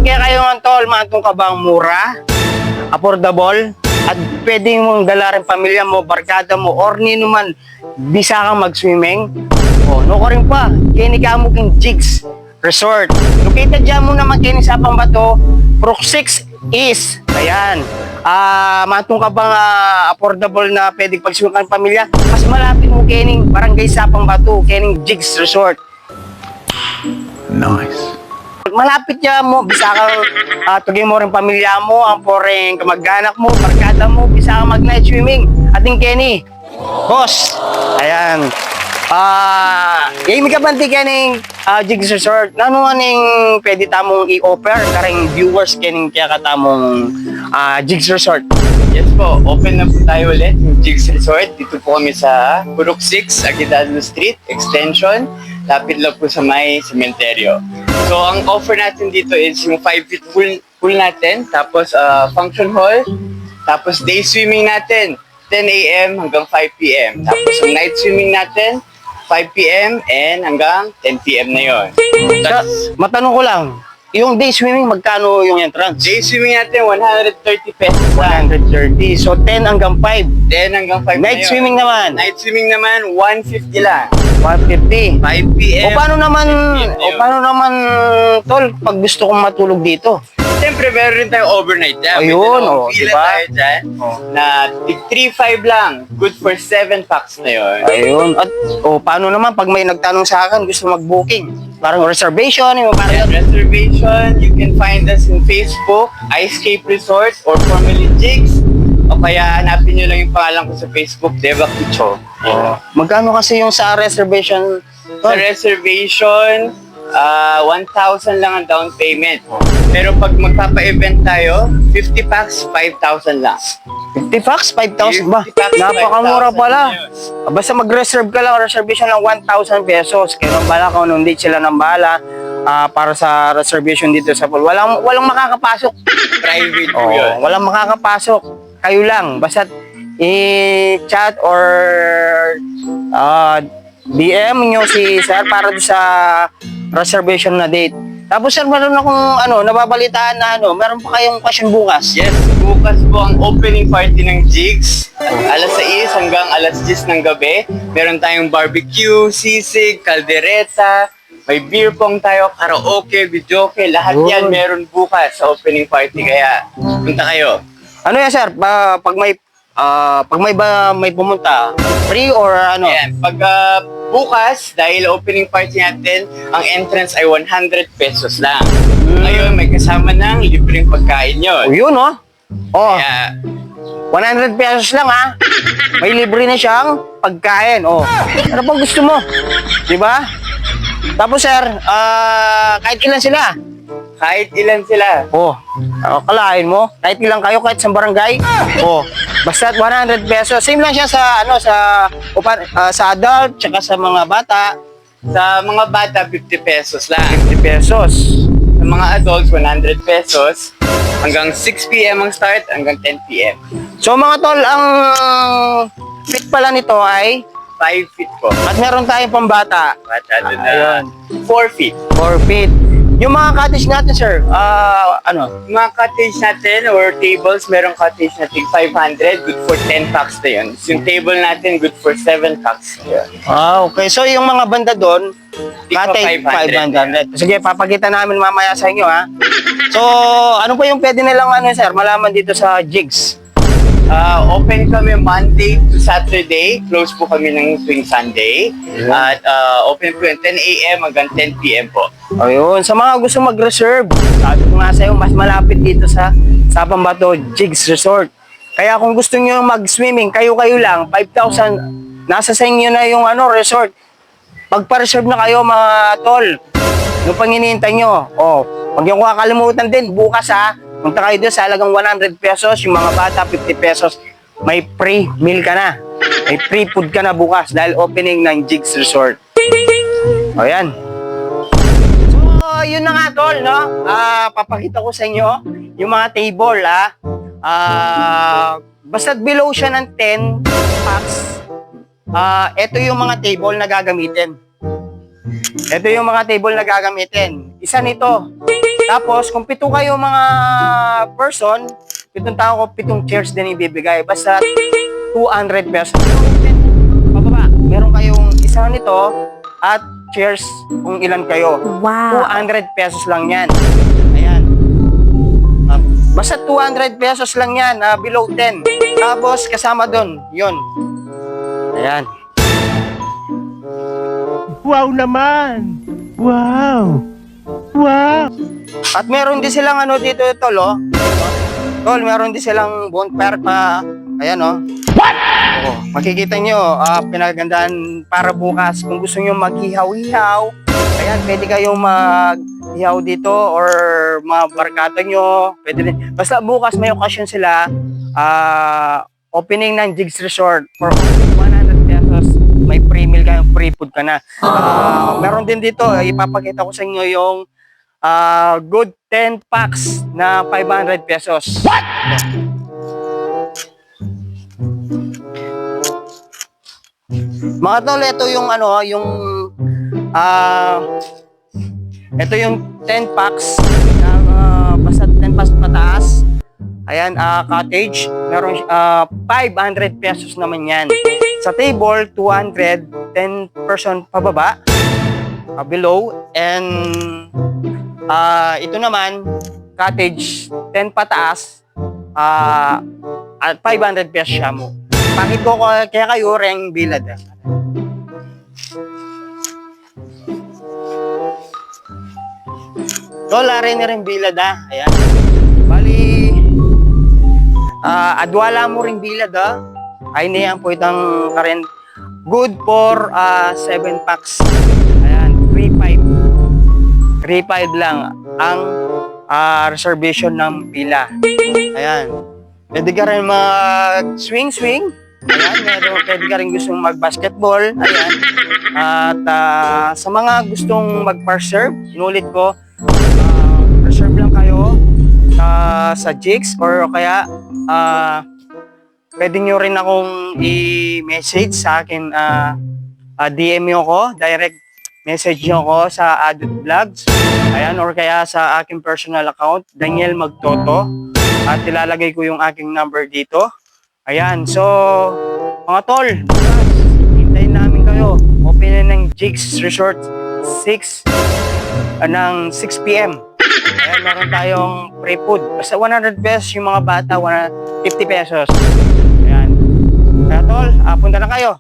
kaya kayo ng tol, matong ka bang mura, affordable, at pwede mong dala rin pamilya mo, barkada mo, or nino man, bisa kang mag-swimming. O, no ko rin pa, kini ka mo king Jigs Resort. Located dyan mo naman kini sa Pambato, Proc 6 is, ayan, matong ka bang affordable na pwede pag-swimming kang pamilya, mas malapit mo kining Barangay Sapang Bato, kining Jigs Resort. Nice. Malapit niya mo, bisa kang tugin mo rin pamilya mo, ang poreng kamag-anak mo, barkada mo, bisa kang mag-night swimming. Ating Kenny, boss, ayan. Yung may kabanti kaning Jigs Resort, ano aning pwede tamong i-offer karing viewers kaning kaya katamong Jigs Resort? Yes po, open na po tayo ulit yung Jigs Resort. Dito po kami sa Purok 6, Aguinaldo Street, Extension. Lapit lang po sa may sementeryo. So, ang offer natin dito is yung 5 feet pool natin, tapos function hall, tapos day swimming natin, 10 a.m. hanggang 5 p.m. Tapos yung night swimming natin, 5 p.m. and hanggang 10 p.m. na yon. Matanong ko lang, yung day swimming, magkano yung entrance? Day swimming natin, 130 pesos lang. 130. So, 10 hanggang 5. 10 hanggang 5 Night na yun. swimming naman? Night swimming naman, 150 lang. 150. 5 p.m. Paano naman, tol, pag gusto kong matulog dito? Siyempre, meron rin tayong overnight dyan. Ayun, Pila diba? tayo dyan na 3.5 lang. Good for 7 packs na yun. Ayun. At, paano naman pag may nagtanong sa akin, gusto mag-booking? Parang reservation, yung parang... Reservation, you can find us in Facebook, Icecape Resort, or formerly Jigs. O kaya hanapin nyo lang yung pangalan ko sa Facebook, Deva Kicho. Magkano kasi yung sa reservation? Sa reservation, 1,000 lang ang down payment. Pero pag magpapa-event tayo, 50 packs, 5,000 lang. 50 bucks? 5,000 ba? 50 bucks, Napakamura 5,000 pala. yun. Basta mag-reserve ka lang, reservation lang 1,000 pesos. Kaya nang bala kung anong date sila ng bala para sa reservation dito sa pool. Walang makakapasok. Private po yun. Walang makakapasok. Kayo lang. Basta i-chat or DM nyo si sir para sa reservation na date. Tapos sir, meron akong nababalitaan na meron pa kayong okasyon bukas. Yes, bukas po ang opening party ng Jigs. Alas 6 hanggang alas 10 ng gabi. Meron tayong barbecue, sisig, kaldereta, may beer pong tayo, karaoke, videoke, lahat yan meron bukas sa opening party. Kaya punta kayo. Ano yan sir? Pag may pumunta, free or ano? Ayan, pag bukas, dahil opening party natin, ang entrance ay 100 pesos lang. Ngayon, may kasama ng libreng pagkain yun. Yun Kaya, 100 pesos lang May libre na siyang pagkain. Ano pang gusto mo? Diba? Tapos sir, kahit ilan sila? kahit ilan sila. Kalahin mo, kahit ilang kayo, kahit sa barangay. Basta 100 pesos. Same lang siya sa sa adult, tsaka sa mga bata. Sa mga bata, 50 pesos lang. 50 pesos. Sa mga adults, 100 pesos. Hanggang 6 p.m. ang start, hanggang 10 p.m. So mga tol, ang fit pala nito ay 5 feet po. at meron tayong pambata. Bata doon na Ayun. 4 feet. 4 feet. Yung mga cottage natin, sir, Yung mga cottage natin or tables, merong cottage natin 500, good for 10 packs na yun. Yung table natin, good for 7 packs na yun. okay. So yung mga banda doon, cottage 500. Sige, papakita namin mamaya sa inyo, So, ano pa yung pwede nilang sir, malaman dito sa Jigs? Open kami Monday to Saturday. Close po kami ng tuwing Sunday. At open po yung 10 a.m. hanggang 10 p.m. po. Ayun, sa mga gusto mag-reserve, sabi ko nga sa'yo, mas malapit dito sa Pambato Jigs Resort. Kaya kung gusto nyo mag-swimming, kayo-kayo lang, 5,000, nasa sa inyo na yung resort. Pagpa-reserve na kayo mga tol, yung panginihintay nyo, huwag yung kakalimutan din, bukas punta kayo doon sa halagang 100 pesos, yung mga bata 50 pesos, may free meal ka na. May free food ka na bukas dahil opening ng Jigs Resort. Ayan. So, yun na nga tol, no? Papakita ko sa inyo yung mga table, basta't below siya ng 10 packs, ito yung mga table na gagamitin. Ito yung mga table na gagamitin. isa nito. Tapos, kung 7 kayo mga person, 7 tao ko, 7 chairs din ibibigay. Basta 200 pesos. Pababa, meron kayong isa nito at chairs kung ilan kayo. Wow. 200 pesos lang yan. Ayan. Basta 200 pesos lang yan, below 10. Tapos, kasama doon, yun. Ayan. Wow naman! Wow! Wow! At meron din silang ano dito, tol, oh. Tol, meron din silang bonfire pa. Ayan, oh. What? Oo, makikita nyo, pinagandaan para bukas. Kung gusto nyo mag-ihaw-ihaw, ayan, pwede kayong mag-ihaw dito or mga barkada nyo. Pwede rin. Basta bukas may okasyon sila, opening ng Jigs Resort for 100 pesos. May free meal kayo, free food ka na. Meron din dito, ipapakita ko sa inyo yung good 10 packs na 500 pesos. What? Mga tol, ito yung ano, yung ito yung 10 packs na basta 10 packs pataas. Ayan, cottage. Meron 500 pesos naman yan. Sa table, 200, 10 person pababa, below. And ito naman, cottage, 10 pataas, at 500 pesos siya mo. Bakit ko kaya kayo reng bilad? Dola rin bilad Ayan. Bali, adwala mo ring bilad ay niyan po itang karen good for 7 packs. Ayan, 3.5 lang ang reservation ng pila. Ayan, pwede ka rin mag swing. Ayan, pwede ka rin gustong mag basketball. Ayan, at sa mga gustong mag serve, inulit ko, reserve lang kayo sa Jigs or kaya pwede nyo rin akong i-message sa akin, DM nyo ko, direct message nyo ko sa Adult Vlogs, ayan, or kaya sa aking personal account, Daniel Magtoto, at ilalagay ko yung aking number dito. Ayan, so, mga tol, bukas, hintayin namin kayo, open ng Jigs Resort 6 p.m. Ayan, meron tayong free food. Basta 100 pesos yung mga bata, 50 pesos. Ayan. Kaya tol, punta na kayo.